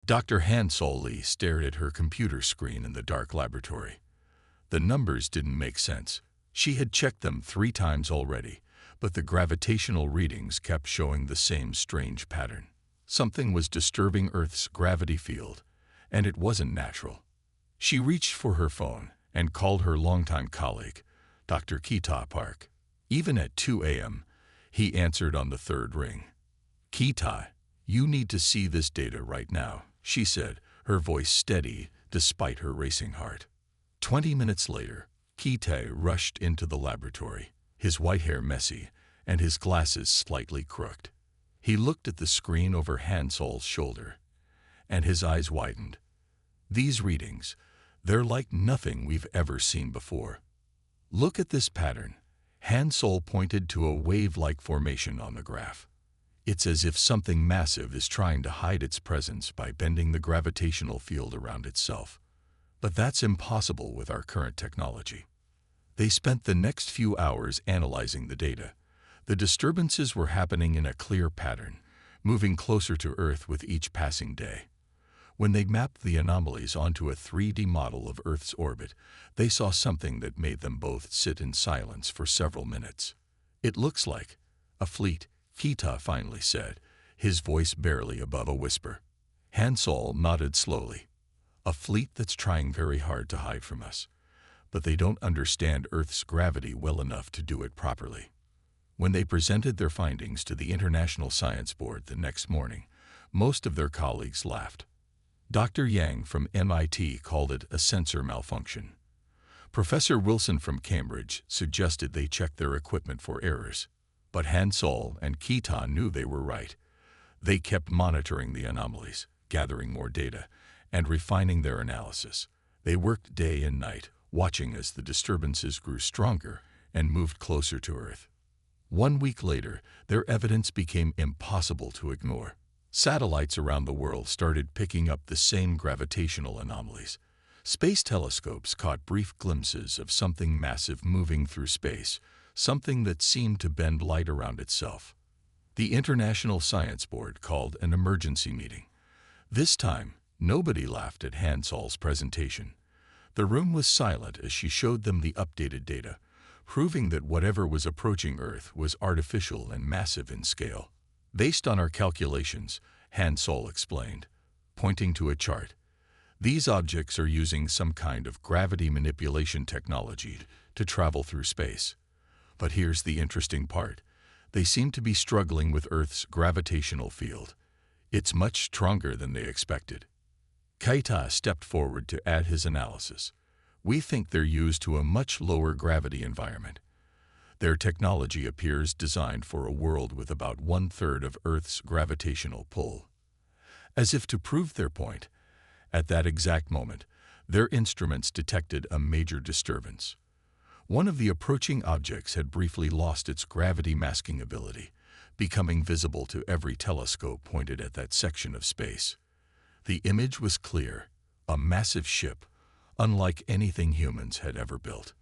Dr. Han Sol-Lee stared at her computer screen in the dark laboratory. The numbers didn't make sense. She had checked them 3 times already, but the gravitational readings kept showing the same strange pattern. Something was disturbing Earth's gravity field, and it wasn't natural. She reached for her phone and called her longtime colleague, Dr. Kita Park. Even at 2 a.m., he answered on the 3rd ring. "Kita, you need to see this data right now," she said, her voice steady despite her racing heart. 20 minutes later, Kita rushed into the laboratory, his white hair messy and his glasses slightly crooked. He looked at the screen over Han Sol's shoulder, and his eyes widened. "These readings, they're like nothing we've ever seen before. Look at this pattern." Han Sol pointed to a wave-like formation on the graph. "It's as if something massive is trying to hide its presence by bending the gravitational field around itself. But that's impossible with our current technology." They spent the next few hours analyzing the data. The disturbances were happening in a clear pattern, moving closer to Earth with each passing day. When they mapped the anomalies onto a 3D model of Earth's orbit, they saw something that made them both sit in silence for several minutes. "It looks like a fleet," Kita finally said, his voice barely above a whisper. Han Sol nodded slowly. "A fleet that's trying very hard to hide from us, but they don't understand Earth's gravity well enough to do it properly." When they presented their findings to the International Science Board the next morning, most of their colleagues laughed. Dr. Yang from MIT called it a sensor malfunction. Professor Wilson from Cambridge suggested they check their equipment for errors. But Han Sol and Kita knew they were right. They kept monitoring the anomalies, gathering more data, and refining their analysis. They worked day and night, watching as the disturbances grew stronger and moved closer to Earth. 1 week later, their evidence became impossible to ignore. Satellites around the world started picking up the same gravitational anomalies. Space telescopes caught brief glimpses of something massive moving through space, something that seemed to bend light around itself. The International Science Board called an emergency meeting. This time, nobody laughed at Han Sol's presentation. The room was silent as she showed them the updated data, proving that whatever was approaching Earth was artificial and massive in scale. "Based on our calculations," Han Sol explained, pointing to a chart, "these objects are using some kind of gravity manipulation technology to travel through space. But here's the interesting part. They seem to be struggling with Earth's gravitational field. It's much stronger than they expected." Kaita stepped forward to add his analysis. "We think they're used to a much lower gravity environment. Their technology appears designed for a world with about 1/3 of Earth's gravitational pull." As if to prove their point, at that exact moment, their instruments detected a major disturbance. One of the approaching objects had briefly lost its gravity masking ability, becoming visible to every telescope pointed at that section of space. The image was clear, a massive ship, unlike anything humans had ever built.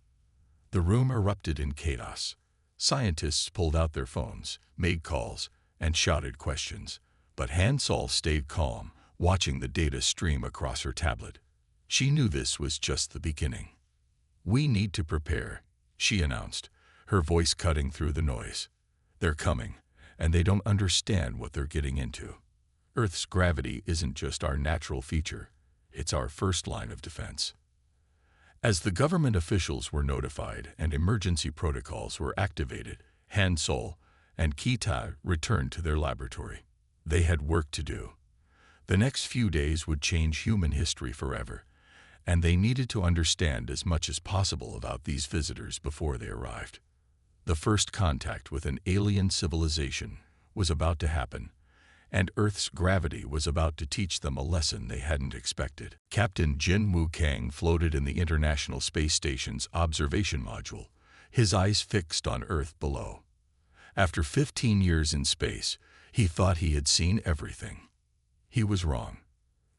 The room erupted in chaos. Scientists pulled out their phones, made calls, and shouted questions. But Han Sol stayed calm, watching the data stream across her tablet. She knew this was just the beginning. "We need to prepare," she announced, her voice cutting through the noise. "They're coming, and they don't understand what they're getting into. Earth's gravity isn't just our natural feature, it's our first line of defense." As the government officials were notified and emergency protocols were activated, Han Sol and Kita returned to their laboratory. They had work to do. The next few days would change human history forever, and they needed to understand as much as possible about these visitors before they arrived. The first contact with an alien civilization was about to happen, and Earth's gravity was about to teach them a lesson they hadn't expected. Captain Jin Woo Kang floated in the International Space Station's observation module, his eyes fixed on Earth below. After 15 years in space, he thought he had seen everything. He was wrong.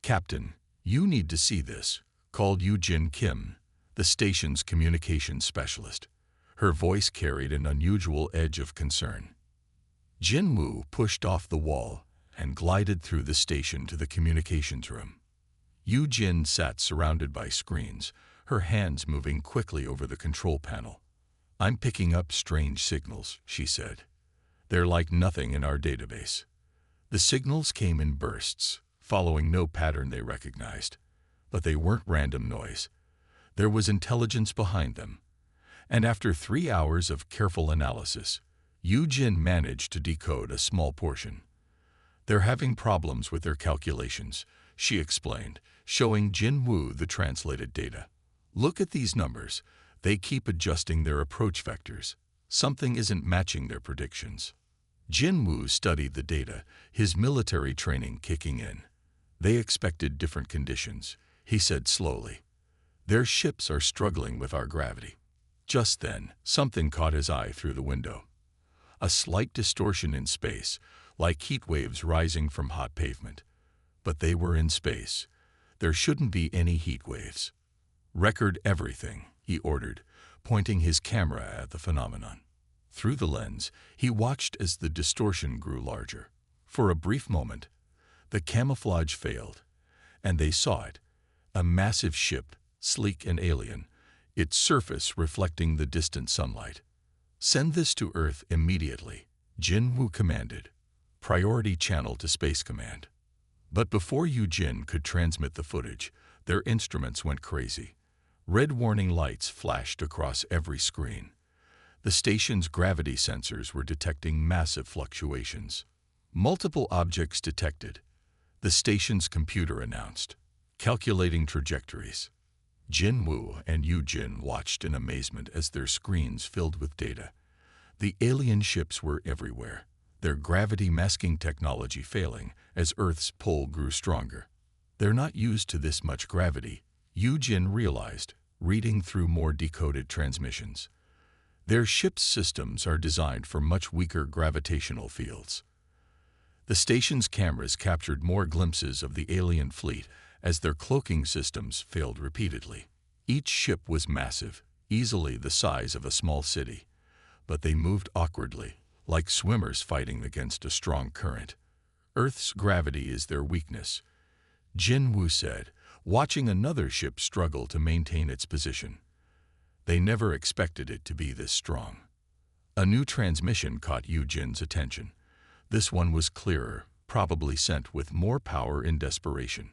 "Captain, you need to see this," called Yoo-Jin Kim, the station's communications specialist. Her voice carried an unusual edge of concern. Jin Woo pushed off the wall and glided through the station to the communications room. Yu Jin sat surrounded by screens, her hands moving quickly over the control panel. "I'm picking up strange signals," she said. "They're like nothing in our database." The signals came in bursts, following no pattern they recognized. But they weren't random noise. There was intelligence behind them. And after 3 hours of careful analysis, Yu Jin managed to decode a small portion. "They're having problems with their calculations," she explained, showing Jin Woo the translated data. "Look at these numbers. They keep adjusting their approach vectors. Something isn't matching their predictions." Jin Woo studied the data, his military training kicking in. "They expected different conditions," he said slowly. "Their ships are struggling with our gravity." Just then, something caught his eye through the window. A slight distortion in space, like heat waves rising from hot pavement. But they were in space. There shouldn't be any heat waves. "Record everything," he ordered, pointing his camera at the phenomenon. Through the lens, he watched as the distortion grew larger. For a brief moment, the camouflage failed, and they saw it, a massive ship, sleek and alien, its surface reflecting the distant sunlight. "Send this to Earth immediately," Jin Woo commanded. "Priority channel to Space Command." But before Yu Jin could transmit the footage, their instruments went crazy. Red warning lights flashed across every screen. The station's gravity sensors were detecting massive fluctuations. "Multiple objects detected," the station's computer announced, calculating trajectories. Jin Woo and Yu Jin watched in amazement as their screens filled with data. The alien ships were everywhere, their gravity-masking technology failing as Earth's pull grew stronger. "They're not used to this much gravity," Yu Jin realized, reading through more decoded transmissions. "Their ship's systems are designed for much weaker gravitational fields." The station's cameras captured more glimpses of the alien fleet as their cloaking systems failed repeatedly. Each ship was massive, easily the size of a small city, but they moved awkwardly, like swimmers fighting against a strong current. "Earth's gravity is their weakness," Jin Woo said, watching another ship struggle to maintain its position. They never expected it to be this strong. A new transmission caught Yu Jin's attention. This one was clearer, probably sent with more power in desperation.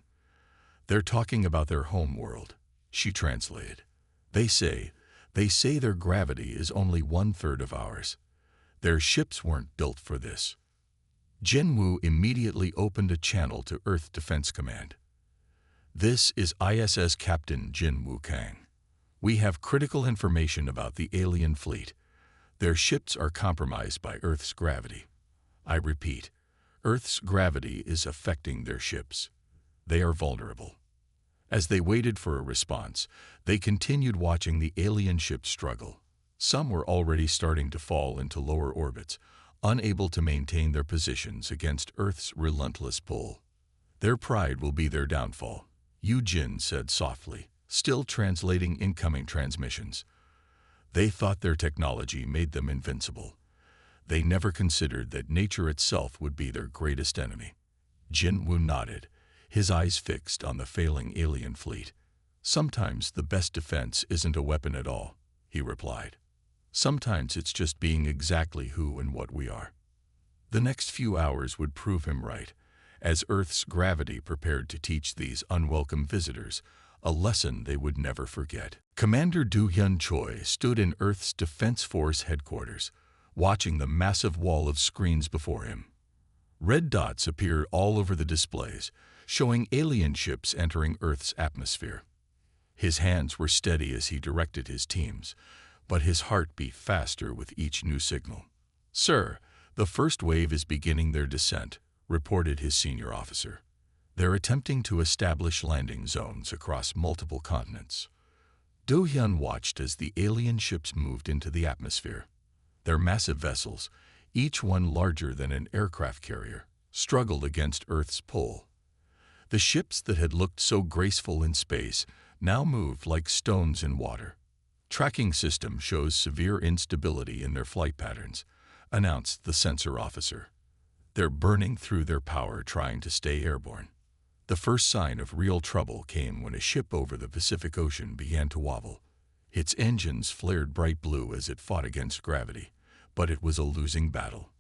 "They're talking about their home world," she translated. They say their gravity is only 1/3 of ours. Their ships weren't built for this." Jin Woo immediately opened a channel to Earth Defense Command. "This is ISS Captain Jin Woo Kang. We have critical information about the alien fleet. Their ships are compromised by Earth's gravity. I repeat, Earth's gravity is affecting their ships. They are vulnerable." As they waited for a response, they continued watching the alien ships struggle. Some were already starting to fall into lower orbits, unable to maintain their positions against Earth's relentless pull. "Their pride will be their downfall," Yu Jin said softly, still translating incoming transmissions. "They thought their technology made them invincible. They never considered that nature itself would be their greatest enemy." Jin Woo nodded, his eyes fixed on the failing alien fleet. "Sometimes the best defense isn't a weapon at all," he replied. "Sometimes it's just being exactly who and what we are." The next few hours would prove him right, as Earth's gravity prepared to teach these unwelcome visitors a lesson they would never forget. Commander Do Hyun Choi stood in Earth's Defense Force headquarters, watching the massive wall of screens before him. Red dots appeared all over the displays, showing alien ships entering Earth's atmosphere. His hands were steady as he directed his teams, but his heart beat faster with each new signal. "Sir, the first wave is beginning their descent," reported his senior officer. "They're attempting to establish landing zones across multiple continents." Do Hyun watched as the alien ships moved into the atmosphere. Their massive vessels, each one larger than an aircraft carrier, struggled against Earth's pull. The ships that had looked so graceful in space now moved like stones in water. "Tracking system shows severe instability in their flight patterns," announced the sensor officer. They're burning through their power trying to stay airborne. The first sign of real trouble came when a ship over the Pacific Ocean began to wobble. Its engines flared bright blue as it fought against gravity, but it was a losing battle.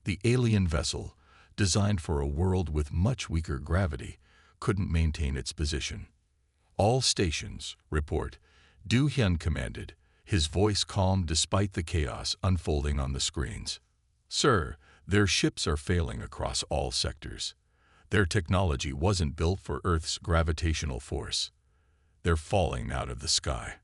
The alien vessel, designed for a world with much weaker gravity, couldn't maintain its position. "All stations, report," Du Hyun commanded, his voice calm despite the chaos unfolding on the screens. "Sir, their ships are failing across all sectors. Their technology wasn't built for Earth's gravitational force. They're falling out of the sky."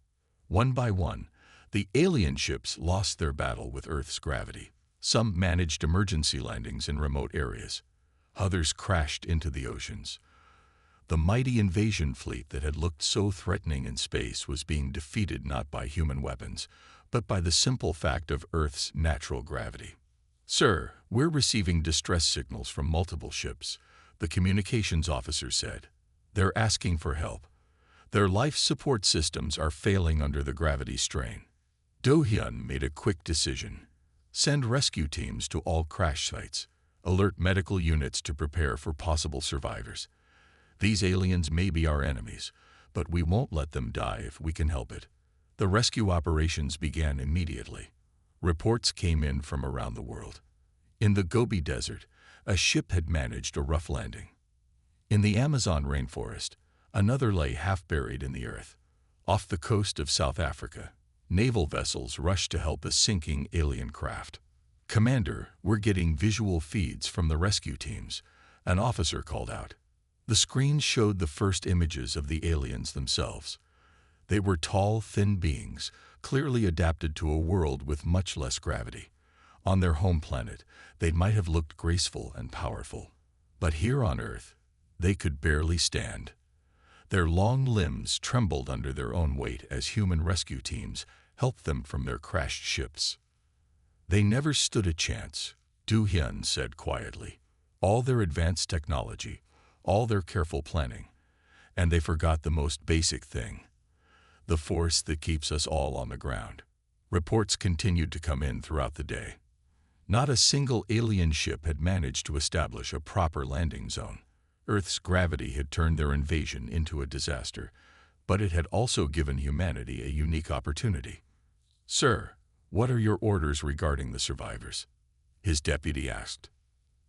One by one, the alien ships lost their battle with Earth's gravity. Some managed emergency landings in remote areas. Others crashed into the oceans. The mighty invasion fleet that had looked so threatening in space was being defeated not by human weapons, but by the simple fact of Earth's natural gravity. "Sir, we're receiving distress signals from multiple ships," the communications officer said. "They're asking for help. Their life support systems are failing under the gravity strain." Do Hyun made a quick decision. Send rescue teams to all crash sites. Alert medical units to prepare for possible survivors. These aliens may be our enemies, but we won't let them die if we can help it. The rescue operations began immediately. Reports came in from around the world. In the Gobi Desert, a ship had managed a rough landing. In the Amazon rainforest, another lay half buried in the earth. Off the coast of South Africa, naval vessels rushed to help a sinking alien craft. "Commander, we're getting visual feeds from the rescue teams," an officer called out. The screens showed the first images of the aliens themselves. They were tall, thin beings, clearly adapted to a world with much less gravity. On their home planet, they might have looked graceful and powerful. But here on Earth, they could barely stand. Their long limbs trembled under their own weight as human rescue teams helped them from their crashed ships. "They never stood a chance," Du Hyun said quietly. "All their advanced technology, all their careful planning, and they forgot the most basic thing, the force that keeps us all on the ground." Reports continued to come in throughout the day. Not a single alien ship had managed to establish a proper landing zone. Earth's gravity had turned their invasion into a disaster, but it had also given humanity a unique opportunity. "Sir, what are your orders regarding the survivors?" his deputy asked.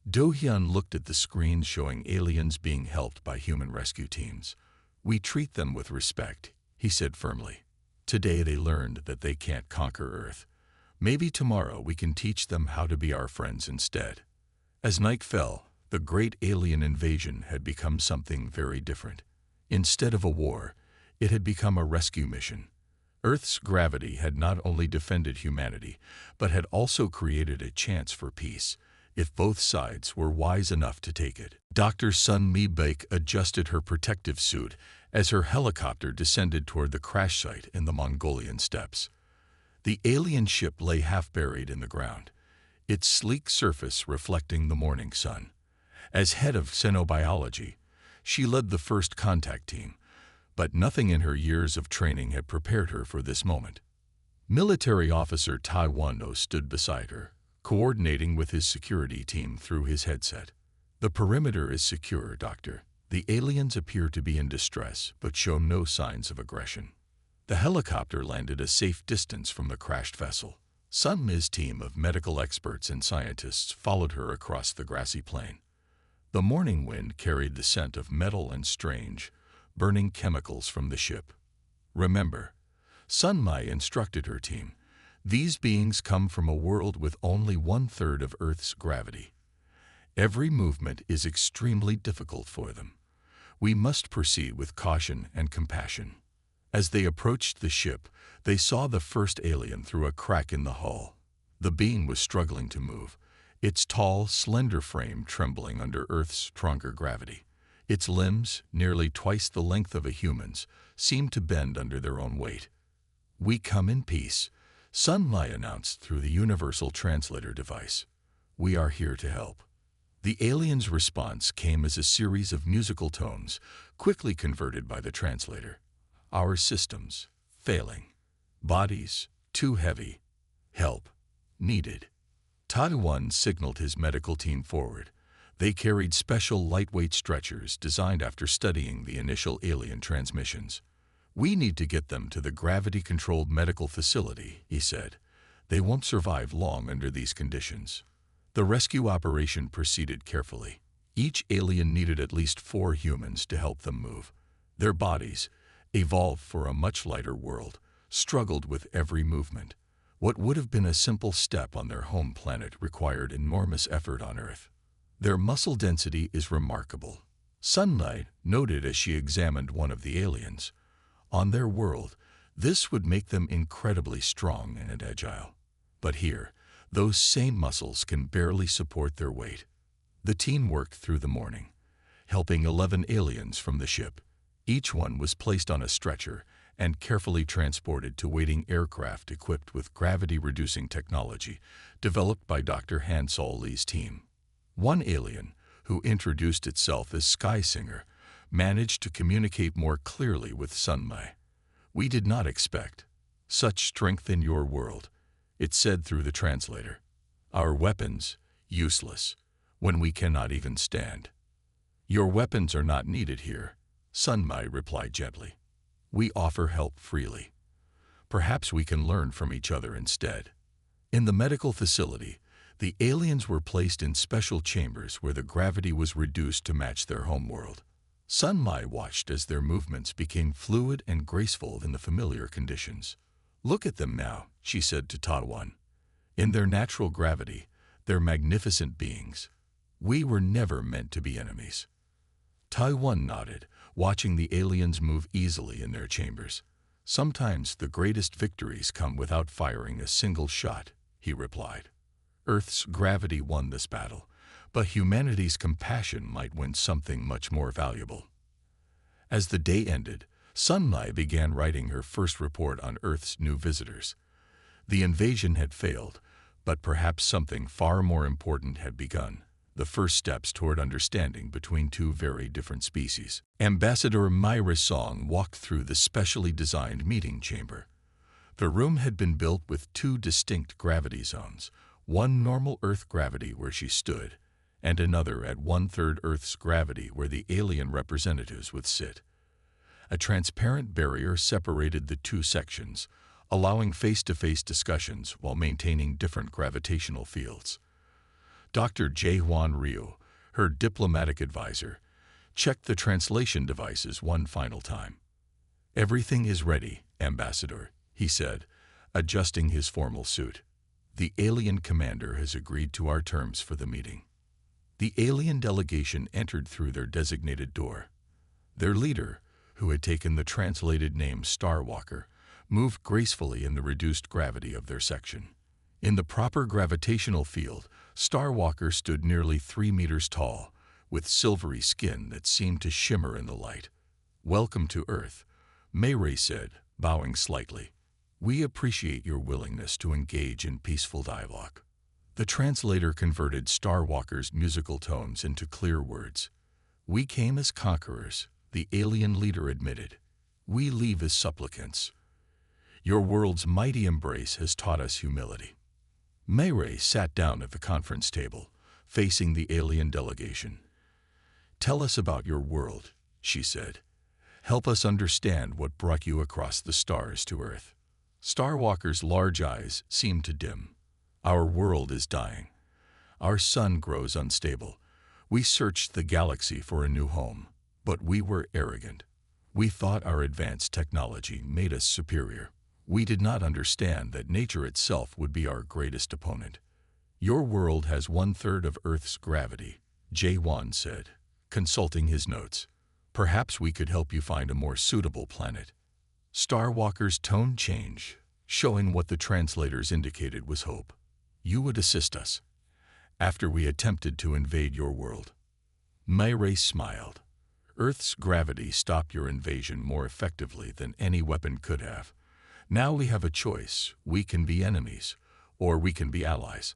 Do Hyun looked at the screens showing aliens being helped by human rescue teams. "We treat them with respect," he said firmly. "Today they learned that they can't conquer Earth. Maybe tomorrow we can teach them how to be our friends instead." As night fell, the great alien invasion had become something very different. Instead of a war, it had become a rescue mission. Earth's gravity had not only defended humanity, but had also created a chance for peace, if both sides were wise enough to take it. Dr. Sun Mi-baek adjusted her protective suit as her helicopter descended toward the crash site in the Mongolian steppes. The alien ship lay half buried in the ground, its sleek surface reflecting the morning sun. As head of xenobiology, she led the first contact team, but nothing in her years of training had prepared her for this moment. Military officer Tai Wan-no stood beside her, coordinating with his security team through his headset. "The perimeter is secure, Doctor. The aliens appear to be in distress, but show no signs of aggression." The helicopter landed a safe distance from the crashed vessel. Sun Mi's team of medical experts and scientists followed her across the grassy plain. The morning wind carried the scent of metal and strange, burning chemicals from the ship. "Remember," Sun Mi instructed her team, "these beings come from a world with only 1/3 of Earth's gravity. Every movement is extremely difficult for them. We must proceed with caution and compassion." As they approached the ship, they saw the first alien through a crack in the hull. The being was struggling to move, its tall, slender frame trembling under Earth's stronger gravity. Its limbs, nearly twice the length of a human's, seemed to bend under their own weight. "We come in peace," Sun Mi announced through the universal translator device. "We are here to help." The alien's response came as a series of musical tones, quickly converted by the translator. "Our systems, failing. Bodies, too heavy. Help, needed." Taiwan signaled his medical team forward. They carried special lightweight stretchers designed after studying the initial alien transmissions. "We need to get them to the gravity-controlled medical facility," he said. "They won't survive long under these conditions." The rescue operation proceeded carefully. Each alien needed at least 4 humans to help them move. Their bodies, evolved for a much lighter world, struggled with every movement. What would have been a simple step on their home planet required enormous effort on Earth. "Their muscle density is remarkable," Sunlight noted as she examined one of the aliens. "On their world, this would make them incredibly strong and agile. But here, those same muscles can barely support their weight." The team worked through the morning, helping 11 aliens from the ship. Each one was placed on a stretcher and carefully transported to waiting aircraft equipped with gravity-reducing technology developed by Dr. Hansol Lee's team. One alien, who introduced itself as Sky Singer, managed to communicate more clearly with Sunmai. "We did not expect such strength in your world," it said through the translator. "Our weapons, useless, when we cannot even stand." "Your weapons are not needed here," Sunmai replied gently. "We offer help freely. Perhaps we can learn from each other instead." In the medical facility, the aliens were placed in special chambers where the gravity was reduced to match their homeworld. Sunmai watched as their movements became fluid and graceful in the familiar conditions. "Look at them now," she said to Taiwan. "In their natural gravity, they're magnificent beings. We were never meant to be enemies." Taiwan nodded, watching the aliens move easily in their chambers. "Sometimes the greatest victories come without firing a single shot," he replied. "Earth's gravity won this battle, but humanity's compassion might win something much more valuable." As the day ended, Sunmai began writing her first report on Earth's new visitors. The invasion had failed, but perhaps something far more important had begun. The first steps toward understanding between 2 very different species. Ambassador Myra Song walked through the specially designed meeting chamber. The room had been built with 2 distinct gravity zones, one normal Earth gravity where she stood, and another at 1/3 Earth's gravity where the alien representatives would sit. A transparent barrier separated the 2 sections, allowing face-to-face discussions while maintaining different gravitational fields. Dr. Jae-Hwan Ryu, her diplomatic advisor, checked the translation devices one final time. "Everything is ready, Ambassador," he said, adjusting his formal suit. "The alien commander has agreed to our terms for the meeting." The alien delegation entered through their designated door. Their leader, who had taken the translated name Starwalker, moved gracefully in the reduced gravity of their section. In the proper gravitational field, Starwalker stood nearly 3 meters tall, with silvery skin that seemed to shimmer in the light. "Welcome to Earth," Mayray said, bowing slightly. "We appreciate your willingness to engage in peaceful dialogue." The translator converted Starwalker's musical tones into clear words. "We came as conquerors," the alien leader admitted. "We leave as supplicants. Your world's mighty embrace has taught us humility." Mayray sat down at the conference table, facing the alien delegation. "Tell us about your world," she said. "Help us understand what brought you across the stars to Earth." Starwalker's large eyes seemed to dim. "Our world is dying. Our sun grows unstable. We searched the galaxy for a new home, but we were arrogant. We thought our advanced technology made us superior. We did not understand that nature itself would be our greatest opponent. Your world has 1/3 of Earth's gravity," Jae-Hwan said, consulting his notes. "Perhaps we could help you find a more suitable planet." Starwalker's tone changed, showing what the translators indicated was hope. "You would assist us after we attempted to invade your world." Mayray smiled. "Earth's gravity stopped your invasion more effectively than any weapon could have. Now we have a choice. We can be enemies, or we can be allies.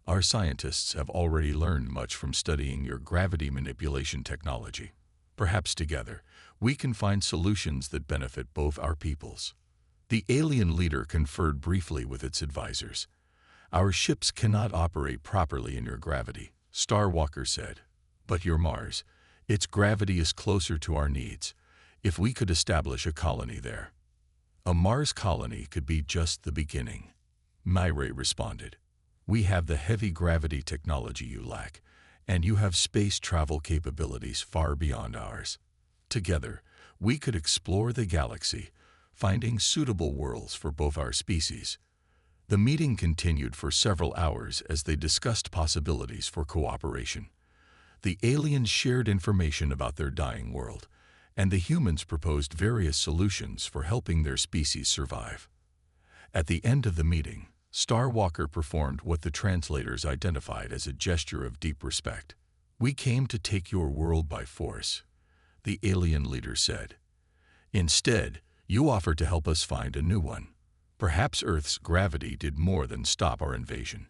Our scientists have already learned much from studying your gravity manipulation technology. Perhaps together, we can find solutions that benefit both our peoples." The alien leader conferred briefly with its advisors. Our ships cannot operate properly in your gravity, Starwalker said. But your Mars, its gravity is closer to our needs. If we could establish a colony there. A Mars colony could be just the beginning, Myray responded. We have the heavy gravity technology you lack, and you have space travel capabilities far beyond ours. Together, we could explore the galaxy, finding suitable worlds for both our species. The meeting continued for several hours as they discussed possibilities for cooperation. The aliens shared information about their dying world, and the humans proposed various solutions for helping their species survive. At the end of the meeting, Starwalker performed what the translators identified as a gesture of deep respect. We came to take your world by force, the alien leader said. Instead, you offered to help us find a new one. Perhaps Earth's gravity did more than stop our invasion.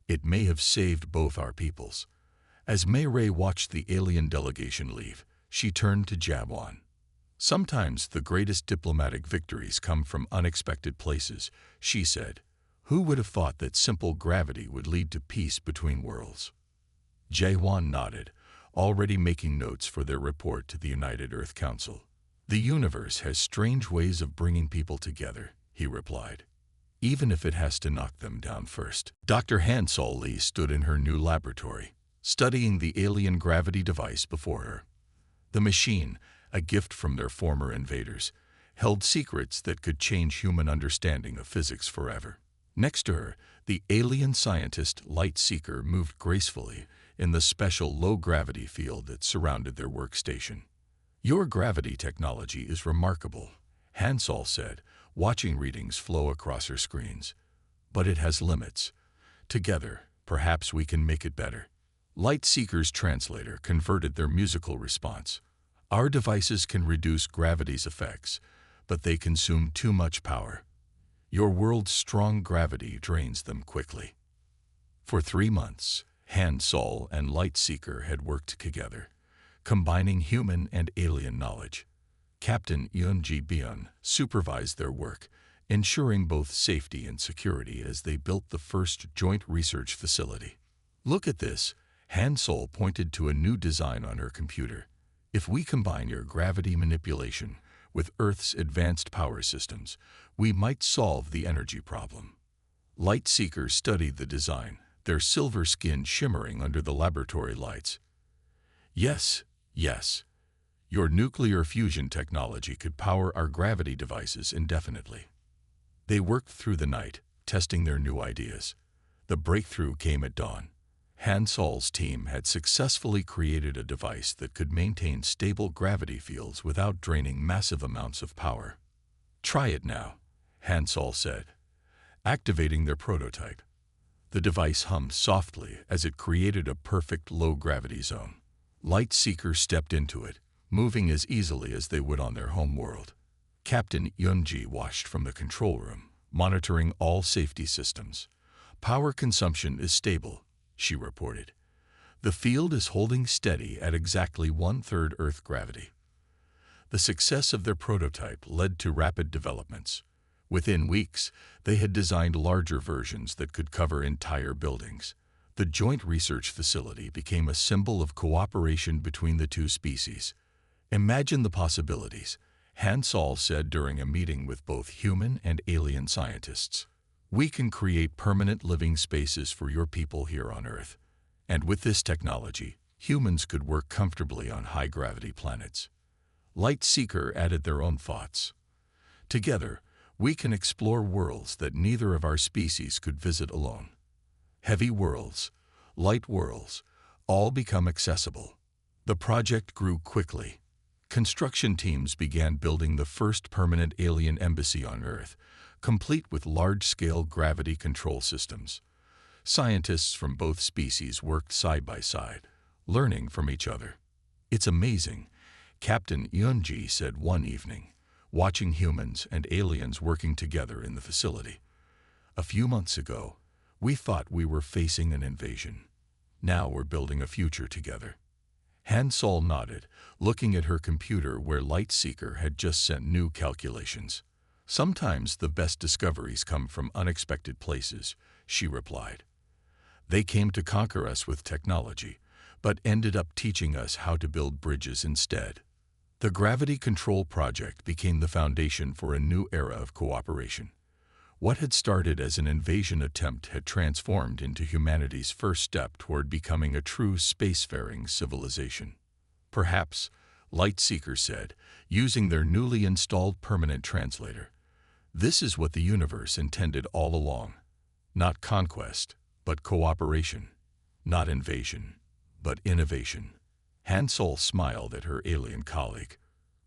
It may have saved both our peoples. As Myray watched the alien delegation leave, she turned to Jawan. Sometimes the greatest diplomatic victories come from unexpected places, she said. Who would have thought that simple gravity would lead to peace between worlds? Jawan nodded, already making notes for their report to the United Earth Council. The universe has strange ways of bringing people together, he replied, even if it has to knock them down first. Dr. Hansol Lee stood in her new laboratory, studying the alien gravity device before her. The machine, a gift from their former invaders, held secrets that could change human understanding of physics forever. Next to her, the alien scientist Light Seeker moved gracefully in the special low-gravity field that surrounded their workstation. Your gravity technology is remarkable, Hansol said, watching readings flow across her screens. But it has limits. Together, perhaps we can make it better. Light Seeker's translator converted their musical response. Our devices can reduce gravity's effects, but they consume too much power. Your world's strong gravity drains them quickly. For 3 months, Hansol and Light Seeker had worked together, combining human and alien knowledge. Captain Yunji Bion supervised their work, ensuring both safety and security as they built the first joint research facility. Look at this, Hansol pointed to a new design on her computer. If we combine your gravity manipulation with Earth's advanced power systems, we might solve the energy problem. Light Seeker studied the design, their silver skin shimmering under the laboratory lights. Yes. Your nuclear fusion technology could power our gravity devices indefinitely. They worked through the night, testing their new ideas. The breakthrough came at dawn. Hansol's team had successfully created a device that could maintain stable gravity fields without draining massive amounts of power. Try it now, Hansol said, activating their prototype. The device hummed softly as it created a perfect low-gravity zone. Light Seeker stepped into it, moving as easily as they would on their home world. Captain Yunji watched from the control room, monitoring all safety systems. Power consumption is stable, she reported. The field is holding steady at exactly 1/3 Earth gravity. The success of their prototype led to rapid developments. Within weeks, they had designed larger versions that could cover entire buildings. The joint research facility became a symbol of cooperation between the two species. Imagine the possibilities, Hansol said during a meeting with both human and alien scientists. We can create permanent living spaces for your people here on Earth. And with this technology, humans could work comfortably on high-gravity planets. Light Seeker added their own thoughts. Together, we can explore worlds that neither of our species could visit alone. Heavy worlds, light worlds, all become accessible. The project grew quickly. Construction teams began building the first permanent alien embassy on Earth, complete with large-scale gravity control systems. Scientists from both species worked side by side, learning from each other. It's amazing, Captain Yunji said one evening, watching humans and aliens working together in the facility. A few months ago, we thought we were facing an invasion. Now we're building a future together. Hansol nodded, looking at her computer where Light Seeker had just sent new calculations. Sometimes the best discoveries come from unexpected places, she replied. They came to conquer us with technology, but ended up teaching us how to build bridges instead. The Gravity Control Project became the foundation for a new era of cooperation. What had started as an invasion attempt had transformed into humanity's first step toward becoming a true spacefaring civilization. Perhaps, Lightseeker said, using their newly installed permanent translator, this is what the universe intended all along. Not conquest, but cooperation. Not invasion, but innovation. Han Sol smiled at her alien colleague.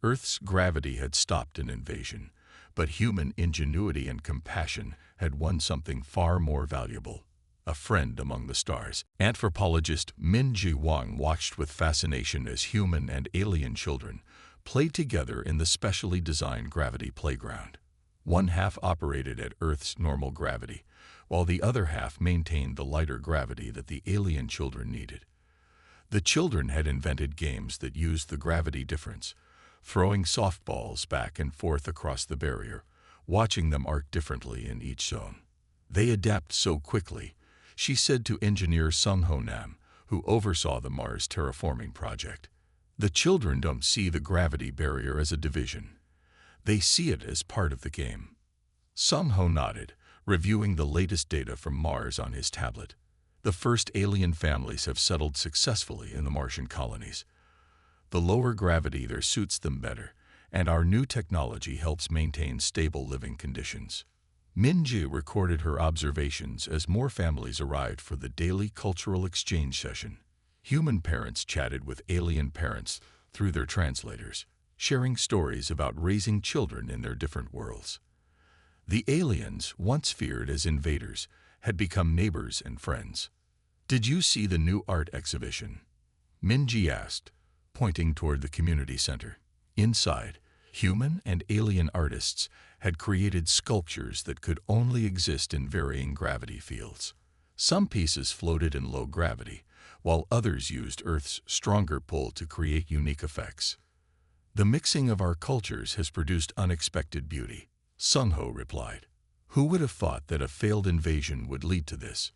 Earth's gravity had stopped an invasion, but human ingenuity and compassion had won something far more valuable: a friend among the stars. Anthropologist Min-Ji Wang watched with fascination as human and alien children played together in the specially designed gravity playground. One half operated at Earth's normal gravity, while the other half maintained the lighter gravity that the alien children needed. The children had invented games that used the gravity difference, throwing softballs back and forth across the barrier, watching them arc differently in each zone. They adapt so quickly, she said to engineer Sung Ho Nam, who oversaw the Mars terraforming project. The children don't see the gravity barrier as a division. They see it as part of the game. Sung Ho nodded, reviewing the latest data from Mars on his tablet. The first alien families have settled successfully in the Martian colonies. The lower gravity there suits them better, and our new technology helps maintain stable living conditions. Min-Ji recorded her observations as more families arrived for the daily cultural exchange session. Human parents chatted with alien parents through their translators, sharing stories about raising children in their different worlds. The aliens, once feared as invaders, had become neighbors and friends. "Did you see the new art exhibition?" Min-Ji asked, pointing toward the community center. Inside, human and alien artists had created sculptures that could only exist in varying gravity fields. Some pieces floated in low gravity, while others used Earth's stronger pull to create unique effects. "The mixing of our cultures has produced unexpected beauty," Sung Ho replied. "Who would have thought that a failed invasion would lead to this?"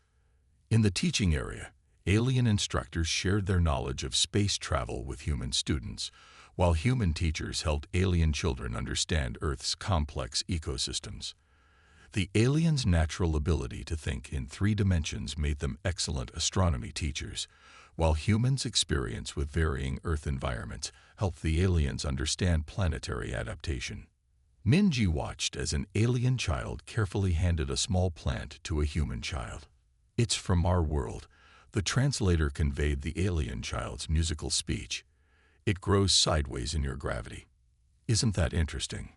In the teaching area, alien instructors shared their knowledge of space travel with human students, while human teachers helped alien children understand Earth's complex ecosystems. The aliens' natural ability to think in 3 dimensions made them excellent astronomy teachers, while humans' experience with varying Earth environments helped the aliens understand planetary adaptation. Min-Ji watched as an alien child carefully handed a small plant to a human child. "It's from our world," the translator conveyed the alien child's musical speech. "It grows sideways in your gravity. Isn't that interesting?"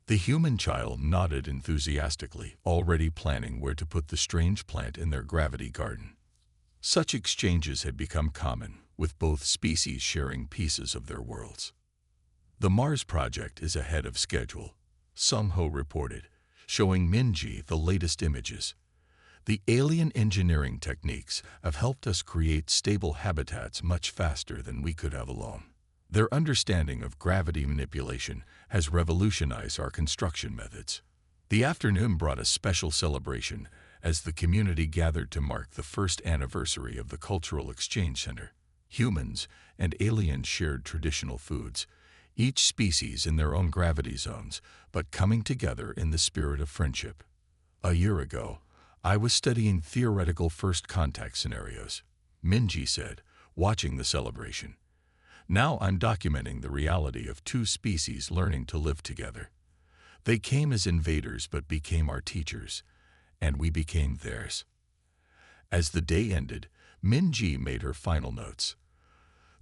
The human child nodded enthusiastically, already planning where to put the strange plant in their gravity garden. Such exchanges had become common, with both species sharing pieces of their worlds. "The Mars project is ahead of schedule," Sung Ho reported, showing Min-Ji the latest images. "The alien engineering techniques have helped us create stable habitats much faster than we could have alone. Their understanding of gravity manipulation has revolutionized our construction methods." The afternoon brought a special celebration as the community gathered to mark the first anniversary of the Cultural Exchange Center. Humans and aliens shared traditional foods, each species in their own gravity zones, but coming together in the spirit of friendship. "A year ago, I was studying theoretical first contact scenarios," Min-Ji said, watching the celebration. "Now I'm documenting the reality of 2 species learning to live together. They came as invaders but became our teachers, and we became theirs." As the day ended, Min-Ji made her final notes.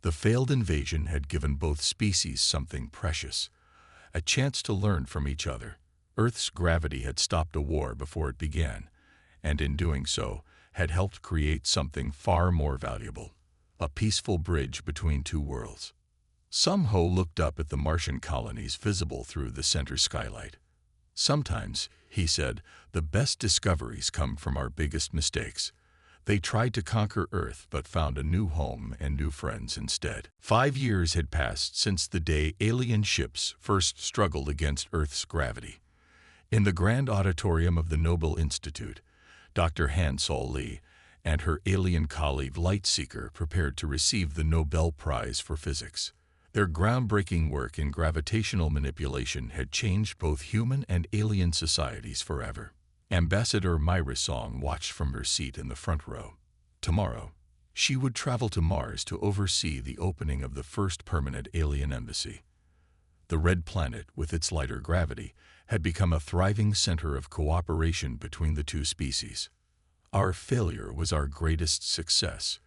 The failed invasion had given both species something precious: a chance to learn from each other. Earth's gravity had stopped a war before it began, and in doing so, had helped create something far more valuable: a peaceful bridge between 2 worlds. Sung Ho looked up at the Martian colonies visible through the center skylight. "Sometimes," he said, "the best discoveries come from our biggest mistakes. They tried to conquer Earth but found a new home and new friends instead." 5 years had passed since the day alien ships first struggled against Earth's gravity. In the grand auditorium of the Nobel Institute, Dr. Han-Sol Lee and her alien colleague Lightseeker prepared to receive the Nobel Prize for Physics. Their groundbreaking work in gravitational manipulation had changed both human and alien societies forever. Ambassador Myra Song watched from her seat in the front row. Tomorrow, she would travel to Mars to oversee the opening of the first permanent alien embassy. The red planet, with its lighter gravity, had become a thriving center of cooperation between the two species. "Our failure was our greatest success,"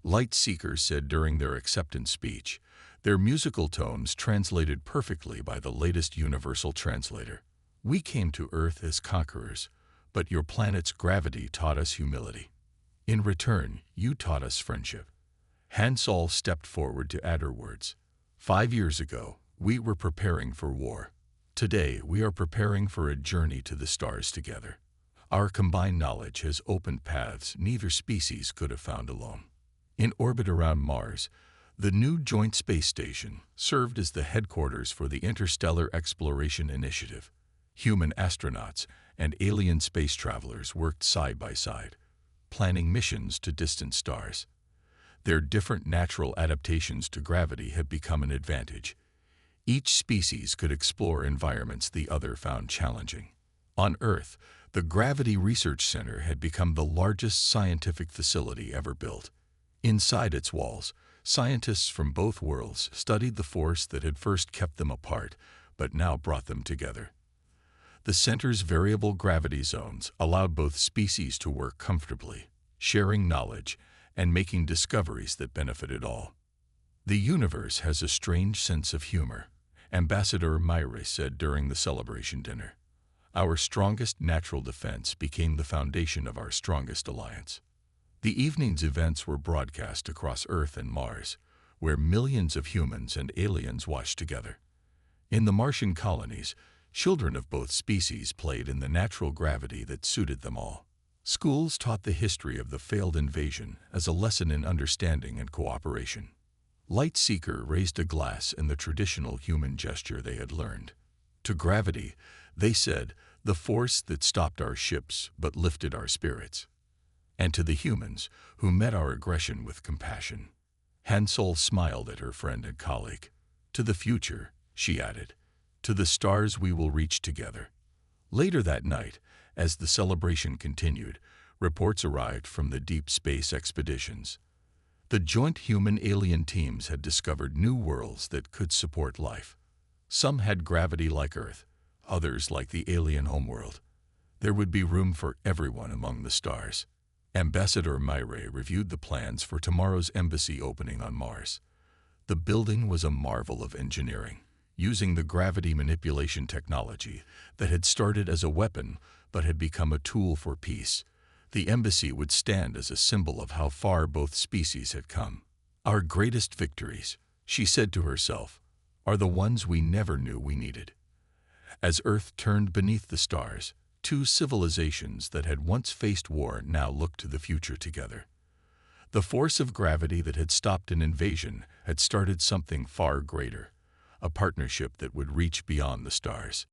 Lightseeker said during their acceptance speech, their musical tones translated perfectly by the latest universal translator. "We came to Earth as conquerors, but your planet's gravity taught us humility. In return, you taught us friendship." Han-Sol stepped forward to add her words. "5 years ago, we were preparing for war. Today, we are preparing for a journey to the stars together. Our combined knowledge has opened paths neither species could have found alone." In orbit around Mars, the new Joint Space Station served as the headquarters for the Interstellar Exploration Initiative. Human astronauts and alien space travelers worked side by side, planning missions to distant stars. Their different natural adaptations to gravity had become an advantage. Each species could explore environments the other found challenging. On Earth, the Gravity Research Center had become the largest scientific facility ever built. Inside its walls, scientists from both worlds studied the force that had first kept them apart, but now brought them together. The center's variable gravity zones allowed both species to work comfortably, sharing knowledge and making discoveries that benefited all. "The universe has a strange sense of humor," Ambassador Myra said during the celebration dinner. "Our strongest natural defense became the foundation of our strongest alliance." The evening's events were broadcast across Earth and Mars, where millions of humans and aliens watched together. In the Martian colonies, children of both species played in the natural gravity that suited them all. Schools taught the history of the failed invasion as a lesson in understanding and cooperation. Lightseeker raised a glass in the traditional human gesture they had learned. "To gravity," they said, "the force that stopped our ships but lifted our spirits." And to the humans, who met our aggression with compassion. Han-Sol smiled at her friend and colleague. "To the future," she added, "to the stars we will reach together." Later that night, as the celebration continued, reports arrived from the deep space expeditions. The joint human-alien teams had discovered new worlds that could support life. Some had gravity like Earth, others like the alien homeworld. There would be room for everyone among the stars. Ambassador Myra reviewed the plans for tomorrow's embassy opening on Mars. The building was a marvel of engineering, using the gravity manipulation technology that had started as a weapon but had become a tool for peace. The embassy would stand as a symbol of how far both species had come. "Our greatest victories," she said to herself, "are the ones we never knew we needed." As Earth turned beneath the stars, two civilizations that had once faced war now looked to the future together. The force of gravity that had stopped an invasion had started something far greater, a partnership that would reach beyond the stars.